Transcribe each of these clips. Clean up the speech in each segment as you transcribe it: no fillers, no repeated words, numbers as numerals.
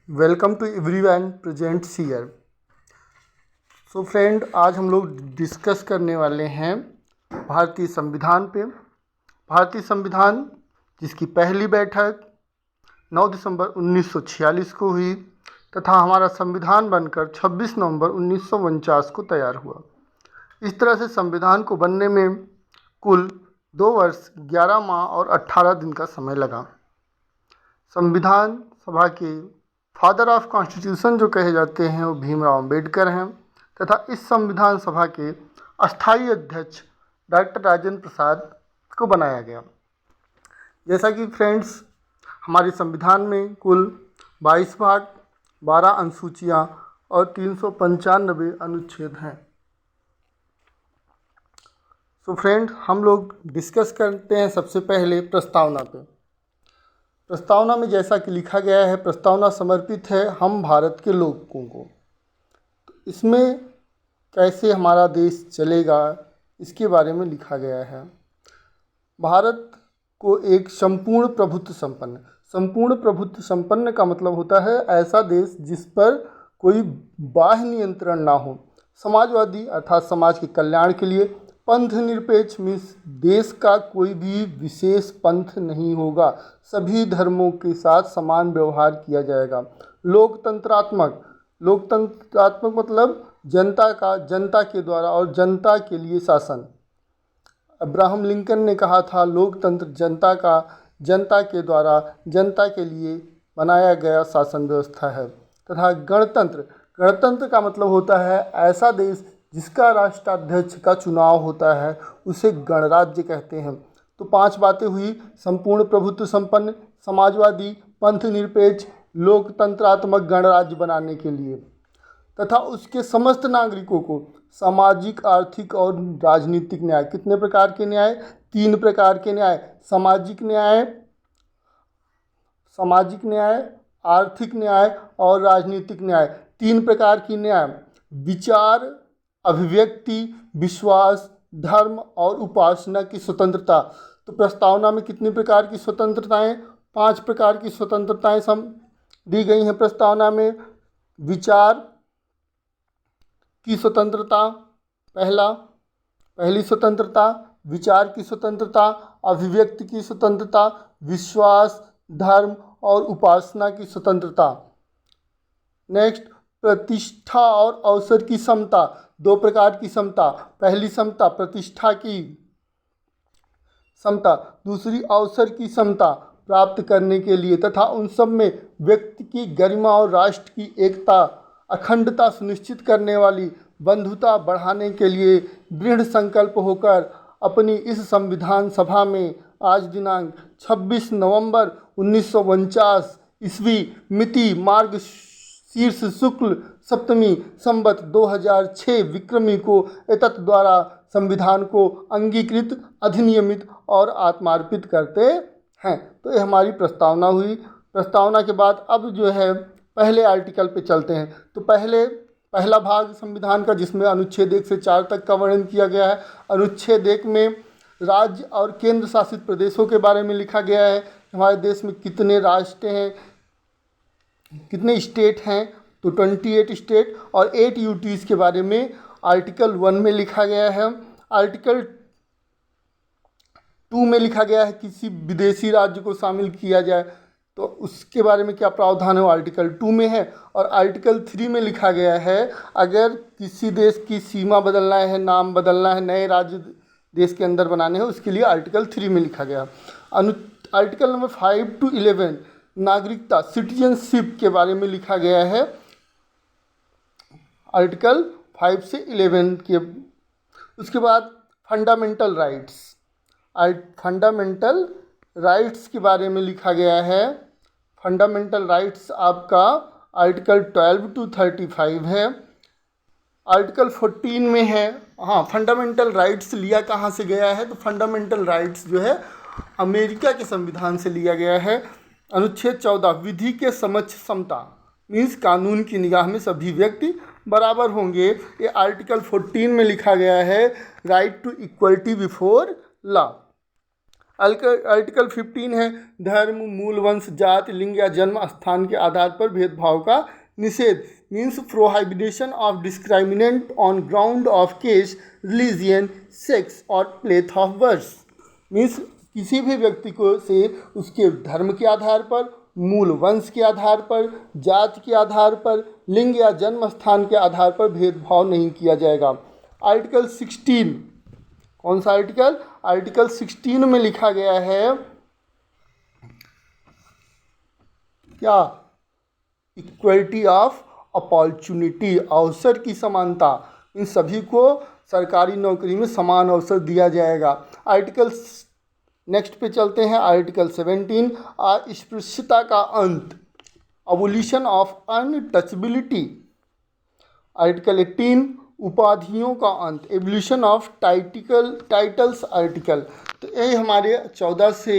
Welcome to everyone presents here. So friend, आज हम लोग डिस्कस करने वाले हैं भारतीय संविधान पे। भारतीय संविधान जिसकी पहली बैठक 9 दिसंबर 1946 को हुई तथा हमारा संविधान बनकर 26 नवंबर 1949 को तैयार हुआ। इस तरह से संविधान को बनने में कुल 2 वर्ष 11 माह और 18 दिन का समय लगा। संविधान सभा के फादर ऑफ कॉन्स्टिट्यूशन जो कहे जाते हैं वो भीमराव अंबेडकर हैं तथा इस संविधान सभा के अस्थायी अध्यक्ष डॉक्टर राजेंद्र प्रसाद को बनाया गया। जैसा कि फ्रेंड्स, हमारे संविधान में कुल 22 भाग, 12 अनुसूचियाँ और 395 अनुच्छेद हैं। सो फ्रेंड, हम लोग डिस्कस करते हैं सबसे पहले प्रस्तावना पे। प्रस्तावना में जैसा कि लिखा गया है, प्रस्तावना समर्पित है हम भारत के लोगों को। तो इसमें कैसे हमारा देश चलेगा इसके बारे में लिखा गया है। भारत को एक संपूर्ण प्रभुत्व संपन्न का मतलब होता है ऐसा देश जिस पर कोई बाह्य नियंत्रण ना हो। समाजवादी अर्थात समाज के कल्याण के लिए। पंथ निरपेक्ष मीन्स देश का कोई भी विशेष पंथ नहीं होगा, सभी धर्मों के साथ समान व्यवहार किया जाएगा। लोकतंत्रात्मक मतलब जनता के द्वारा और जनता के लिए शासन। अब्राहम लिंकन ने कहा था लोकतंत्र जनता के द्वारा जनता के लिए बनाया गया शासन व्यवस्था है। तथा गणतंत्र का मतलब होता है ऐसा देश जिसका राष्ट्राध्यक्ष का चुनाव होता है, उसे गणराज्य कहते हैं। तो 5 बातें हुई: संपूर्ण प्रभुत्व संपन्न, समाजवादी, पंथ निरपेक्ष, लोकतंत्रात्मक गणराज्य बनाने के लिए तथा उसके समस्त नागरिकों को सामाजिक, आर्थिक और राजनीतिक न्याय। कितने प्रकार के न्याय? 3 प्रकार के न्याय। सामाजिक न्याय, आर्थिक न्याय और राजनीतिक न्याय। 3 प्रकार की न्याय: विचार, अभिव्यक्ति, विश्वास, धर्म और उपासना की स्वतंत्रता। तो प्रस्तावना में कितनी प्रकार की स्वतंत्रताएं? 5 प्रकार की स्वतंत्रताएं दी गई हैं प्रस्तावना में। विचार की स्वतंत्रता पहली स्वतंत्रता, विचार की स्वतंत्रता, अभिव्यक्ति की स्वतंत्रता, विश्वास, धर्म और उपासना की स्वतंत्रता। नेक्स्ट, प्रतिष्ठा और अवसर की समता। 2 प्रकार की समता। पहली समता प्रतिष्ठा की समता, दूसरी अवसर की समता प्राप्त करने के लिए तथा उन सब में व्यक्ति की गरिमा और राष्ट्र की एकता अखंडता सुनिश्चित करने वाली बंधुता बढ़ाने के लिए दृढ़ संकल्प होकर अपनी इस संविधान सभा में आज दिनांक 26 नवंबर 1949 ईस्वी मिति मार्ग शीर्ष शुक्ल सप्तमी संवत 2006 विक्रमी को एतत् द्वारा संविधान को अंगीकृत, अधिनियमित और आत्मार्पित करते हैं। तो ये हमारी प्रस्तावना हुई। प्रस्तावना के बाद अब जो है पहले आर्टिकल पे चलते हैं। तो पहला भाग संविधान का जिसमें अनुच्छेद 1 से 4 तक का वर्णन किया गया है। अनुच्छेद 1 में राज्य और केंद्र शासित प्रदेशों के बारे में लिखा गया है। हमारे देश में कितने राष्ट्र हैं, कितने स्टेट हैं? तो 28 स्टेट और 8 यूटीज़ के बारे में आर्टिकल 1 में लिखा गया है। आर्टिकल 2 में लिखा गया है किसी विदेशी राज्य को शामिल किया जाए तो उसके बारे में क्या प्रावधान है वो आर्टिकल 2 में है। और आर्टिकल 3 में लिखा गया है अगर किसी देश की सीमा बदलना है, नाम बदलना है, नए राज्य देश के अंदर बनाने हैं, उसके लिए आर्टिकल 3 में लिखा गया। आर्टिकल नंबर 5 to 11 नागरिकता, सिटीजनशिप के बारे में लिखा गया है। आर्टिकल 5 से 11 के उसके बाद फंडामेंटल राइट्स के बारे में लिखा गया है। फंडामेंटल राइट्स आपका आर्टिकल 12 to 35 है। आर्टिकल 14 में है। हाँ, फंडामेंटल राइट्स लिया कहाँ से गया है? तो फंडामेंटल राइट्स जो है अमेरिका के संविधान से लिया गया है। अनुच्छेद 14 विधि के समक्ष समता मीन्स कानून की निगाह में सभी व्यक्ति बराबर होंगे। ये आर्टिकल 14 में लिखा गया है। Right to equality before law. Article 15 है धर्म, मूल, वंश, जाति, लिंग या जन्म स्थान के आधार पर भेदभाव का निषेध, means prohibition of discriminate on ground of caste, religion, sex और प्लेस ऑफ बर्थ, मीन्स किसी भी व्यक्ति को से उसके धर्म के आधार पर, मूल वंश के आधार पर, जाति के आधार पर, लिंग या जन्म स्थान के आधार पर भेदभाव नहीं किया जाएगा। आर्टिकल 16, कौन सा आर्टिकल? आर्टिकल 16 में लिखा गया है क्या? इक्वलिटी ऑफ अपॉर्चुनिटी, अवसर की समानता, इन सभी को सरकारी नौकरी में समान अवसर दिया जाएगा। आर्टिकल नेक्स्ट पे चलते हैं, आर्टिकल 17, अस्पृश्यता का अंत, अबोलिशन ऑफ अनटचबिलिटी। आर्टिकल 18, उपाधियों का अंत, एवोल्यूशन ऑफ टाइटल्स आर्टिकल। तो ये हमारे 14 से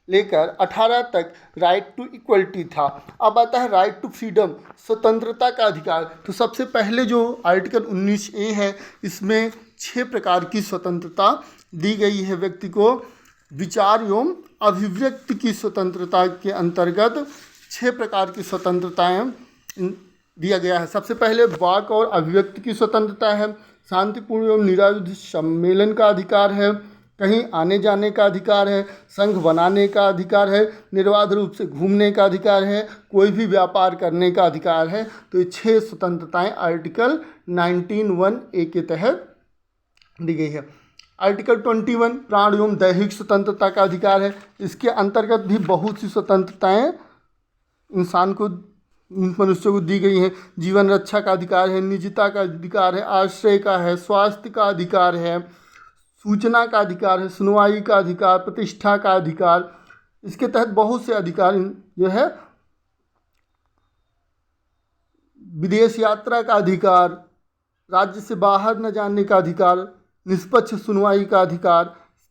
लेकर 18 तक राइट टू इक्वलिटी था। अब आता है राइट टू फ्रीडम, स्वतंत्रता का अधिकार। तो सबसे पहले जो आर्टिकल 19A है, इसमें 6 प्रकार की स्वतंत्रता दी गई है व्यक्ति को। विचार एवं अभिव्यक्ति की स्वतंत्रता के अंतर्गत 6 प्रकार की स्वतंत्रताएं दिया गया है। सबसे पहले वाक और अभिव्यक्ति की स्वतंत्रता है, शांतिपूर्ण एवं निरायुध सम्मेलन का अधिकार है, कहीं आने जाने का अधिकार है, संघ बनाने का अधिकार है, निर्बाध रूप से घूमने का अधिकार है, कोई भी व्यापार करने का अधिकार है। तो ये 6 स्वतंत्रताएं आर्टिकल 19(1)(a) के तहत दी गई है। आर्टिकल 21 प्राण एवं दैहिक स्वतंत्रता का अधिकार है। इसके अंतर्गत भी बहुत सी स्वतंत्रताएं इंसान को, मनुष्य को दी गई हैं। जीवन रक्षा का अधिकार है, निजता का अधिकार है, आश्रय का है, स्वास्थ्य का अधिकार है, सूचना का अधिकार है, सुनवाई का अधिकार, प्रतिष्ठा का अधिकार। इसके तहत बहुत से अधिकार जो है, विदेश यात्रा का अधिकार, राज्य से बाहर न जाने का अधिकार, निष्पक्ष सुनवाई का अधिकार।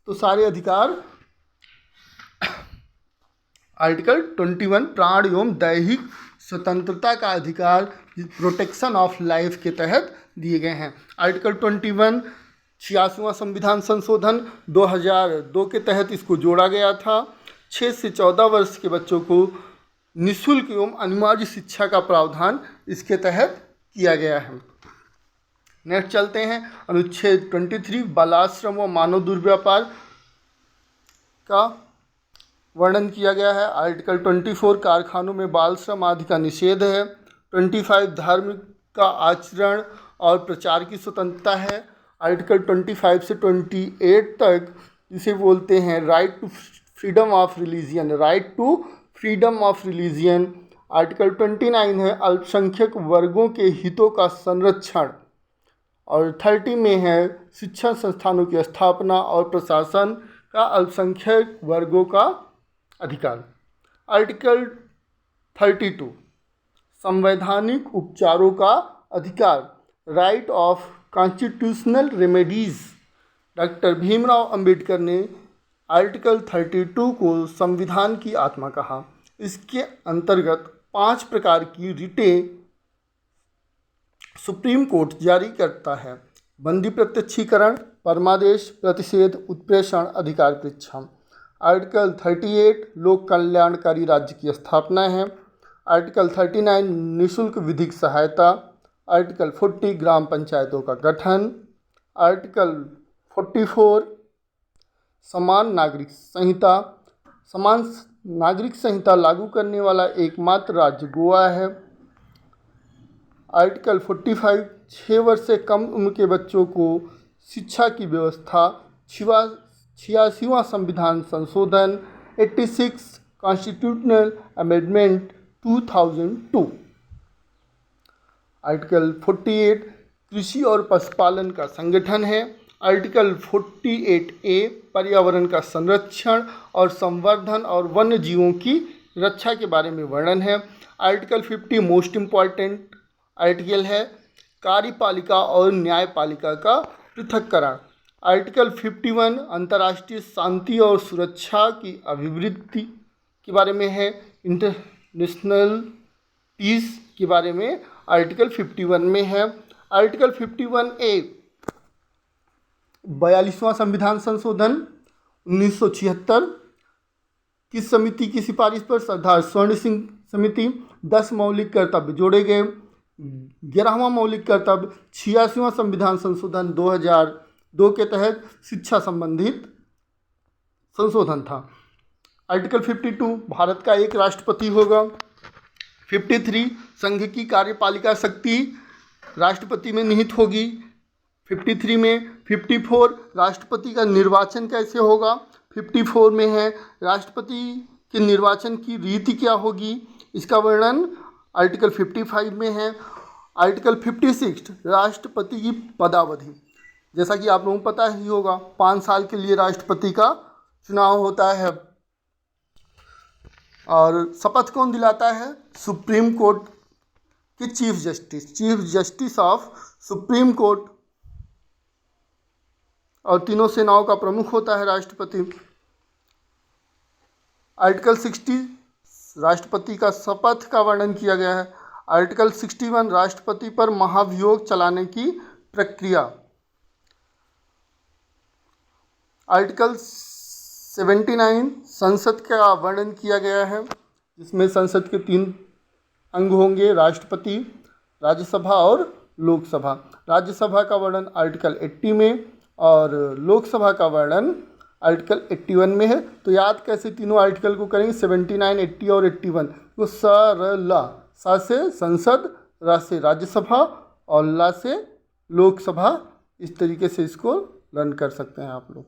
तो सारे अधिकार आर्टिकल 21 प्राण एवं दैहिक स्वतंत्रता का अधिकार, प्रोटेक्शन ऑफ लाइफ के तहत दिए गए हैं। आर्टिकल 21 86वां संविधान संशोधन 2002 के तहत इसको जोड़ा गया था। 6 से 14 वर्ष के बच्चों को निःशुल्क एवं अनिवार्य शिक्षा का प्रावधान इसके तहत किया गया है। नेक्स्ट चलते हैं, अनुच्छेद 23 बालाश्रम व मानव दुर्व्यापार का वर्णन किया गया है। आर्टिकल 24 कारखानों में बाल श्रम आदि का निषेध है। 25 धर्म का आचरण और प्रचार की स्वतंत्रता है। आर्टिकल 25 से 28 तक इसे बोलते हैं right to freedom of religion, right to freedom of religion. Article 29 है अल्पसंख्यक वर्गों के हितों का संरक्षण, और 30 में है शिक्षण संस्थानों की स्थापना और प्रशासन का अल्पसंख्यक वर्गों का अधिकार। आर्टिकल 32 संवैधानिक उपचारों का अधिकार, right of constitutional remedies. Doctor Bhimrao Ambedkar ने आर्टिकल 32 को संविधान की आत्मा कहा। इसके अंतर्गत 5 प्रकार की रिटें सुप्रीम कोर्ट जारी करता है। बंदी प्रत्यक्षीकरण, परमादेश, प्रतिषेध, उत्प्रेषण, अधिकार परीक्षा। आर्टिकल 38 लोक कल्याणकारी राज्य की स्थापना है। आर्टिकल 39 निःशुल्क विधिक सहायता। आर्टिकल 40 ग्राम पंचायतों का गठन। आर्टिकल 44 समान नागरिक संहिता। समान नागरिक संहिता लागू करने वाला एकमात्र राज्य गोवा है। आर्टिकल 45 6 वर्ष से कम उम्र के बच्चों को शिक्षा की व्यवस्था। 86वां संविधान संशोधन 86 कॉन्स्टिट्यूशनल अमेंडमेंट 2002। आर्टिकल 48 कृषि और पशुपालन का संगठन है। आर्टिकल 48A पर्यावरण का संरक्षण और संवर्धन और वन्य जीवों की रक्षा के बारे में वर्णन है। आर्टिकल 50 मोस्ट इम्पॉर्टेंट आर्टिकल है, कार्यपालिका और न्यायपालिका का पृथक्करण। आर्टिकल 51 अंतर्राष्ट्रीय शांति और सुरक्षा की अभिवृद्धि के बारे में है, इंटरनेशनल पीस के बारे में आर्टिकल 51 में है। आर्टिकल 51A 42वां संविधान संशोधन 1976 किस समिति की सिफारिश पर? सरदार स्वर्ण सिंह समिति। 10 मौलिक कर्तव्य जोड़े गए। 11वां मौलिक कर्तव्य 86वां संविधान संशोधन 2002 के तहत शिक्षा संबंधित संशोधन था। आर्टिकल 52 भारत का एक राष्ट्रपति होगा। 53 संघ की कार्यपालिका शक्ति राष्ट्रपति में निहित होगी। 53 में 54 राष्ट्रपति का निर्वाचन कैसे होगा? 54 में है राष्ट्रपति के निर्वाचन की रीति क्या होगी, इसका वर्णन आर्टिकल 55 में है। आर्टिकल 56 राष्ट्रपति की पदावधि, जैसा कि आप लोगों को पता ही होगा 5 साल के लिए राष्ट्रपति का चुनाव होता है। और शपथ कौन दिलाता है? सुप्रीम कोर्ट के chief justice of supreme court, और तीनों सेनाओं का प्रमुख होता है राष्ट्रपति। आर्टिकल 60 राष्ट्रपति का शपथ का वर्णन किया गया है। आर्टिकल 61 राष्ट्रपति पर महाभियोग चलाने की प्रक्रिया। आर्टिकल 79 संसद का वर्णन किया गया है, जिसमें संसद के 3 अंग होंगे, राष्ट्रपति, राज्यसभा और लोकसभा। राज्यसभा का वर्णन आर्टिकल 80 में और लोकसभा का वर्णन आर्टिकल 81 में है। तो याद कैसे तीनों आर्टिकल को करेंगे? 79, 80 और 81 को सरला, सा से संसद, रा से राज्यसभा और ला से लोकसभा, इस तरीके से इसको लर्न कर सकते हैं आप लोग।